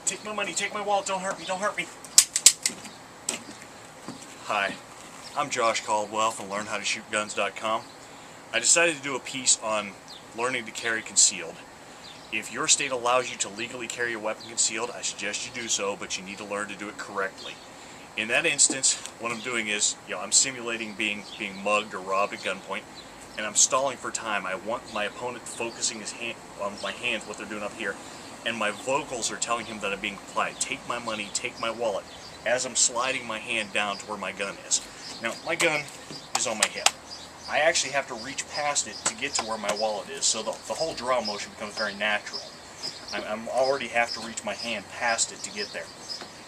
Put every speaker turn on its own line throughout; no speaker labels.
Take my money, take my wallet, don't hurt me, don't hurt me. Hi, I'm Josh Caldwell from LearnHowToShootGuns.com. I decided to do a piece on learning to carry concealed. If your state allows you to legally carry a weapon concealed, I suggest you do so, but you need to learn to do it correctly. In that instance, what I'm doing is, I'm simulating being mugged or robbed at gunpoint, and I'm stalling for time. I want my opponent focusing his hand on my hands, what they're doing up here, and my vocals are telling him that I'm being compliant. Take my money, take my wallet, as I'm sliding my hand down to where my gun is. Now, my gun is on my hip. I actually have to reach past it to get to where my wallet is, so the whole draw motion becomes very natural. I'm already have to reach my hand past it to get there.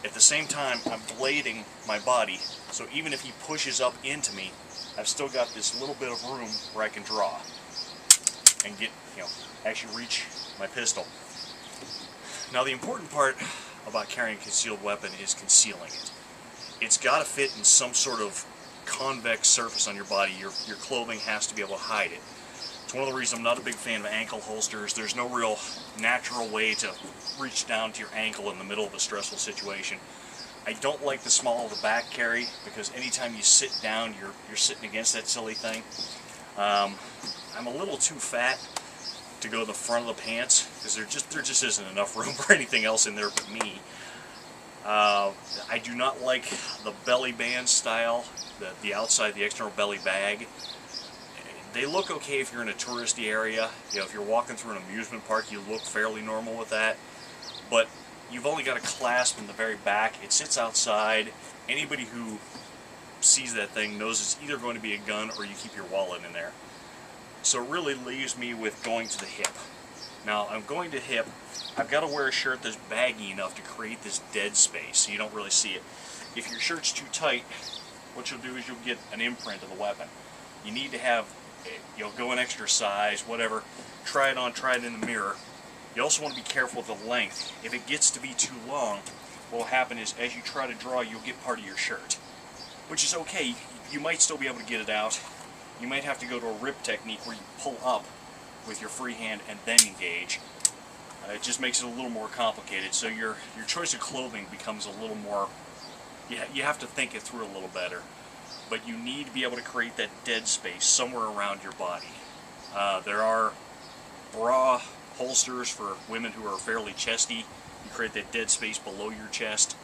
At the same time, I'm blading my body, so even if he pushes up into me, I've still got this little bit of room where I can draw and get, actually reach my pistol. Now, the important part about carrying a concealed weapon is concealing it. It's got to fit in some sort of convex surface on your body. Your clothing has to be able to hide it. It's one of the reasons I'm not a big fan of ankle holsters. There's no real natural way to reach down to your ankle in the middle of a stressful situation. I don't like the small of the back carry because anytime you sit down, you're sitting against that silly thing. I'm a little too fat to go to the front of the pants because there just isn't enough room for anything else in there but me. I do not like the belly band style, the outside, the external belly bag. They look okay if you're in a touristy area. If you're walking through an amusement park, you look fairly normal with that. But you've only got a clasp in the very back. It sits outside. Anybody who sees that thing knows it's either going to be a gun or you keep your wallet in there. So it really leaves me with going to the hip. Now, I'm going to hip. I've got to wear a shirt that's baggy enough to create this dead space so you don't really see it. If your shirt's too tight, what you'll do is you'll get an imprint of the weapon. You need to have, go an extra size, whatever. Try it on, try it in the mirror. You also want to be careful with the length. If it gets to be too long, what will happen is as you try to draw, you'll get part of your shirt, which is okay. You might still be able to get it out. You might have to go to a rip technique where you pull up with your free hand and then engage. It just makes it a little more complicated. So your choice of clothing becomes a little more, you have to think it through a little better. But you need to be able to create that dead space somewhere around your body. There are bra holsters for women who are fairly chesty. You create that dead space below your chest.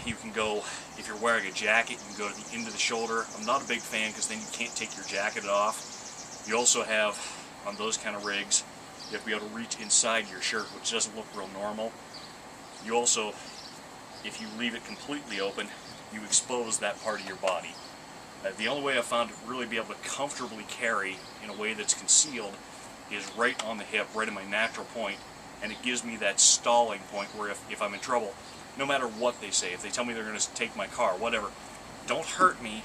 You can go, if you're wearing a jacket, you can go to the end of the shoulder. I'm not a big fan because then you can't take your jacket off. You also have, on those kind of rigs, you have to be able to reach inside your shirt, which doesn't look real normal. You also, if you leave it completely open, you expose that part of your body. The only way I've found to really be able to comfortably carry in a way that's concealed is right on the hip, right at my natural point, and it gives me that stalling point where if I'm in trouble, no matter what they say, if they tell me they're going to take my car, whatever, don't hurt me,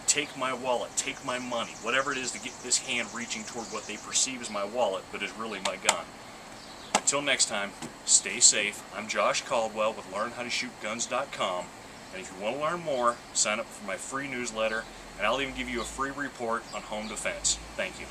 take my wallet, take my money, whatever it is to get this hand reaching toward what they perceive as my wallet, but is really my gun. Until next time, stay safe. I'm Josh Caldwell with LearnHowToShootGuns.com, and if you want to learn more, sign up for my free newsletter, and I'll even give you a free report on home defense. Thank you.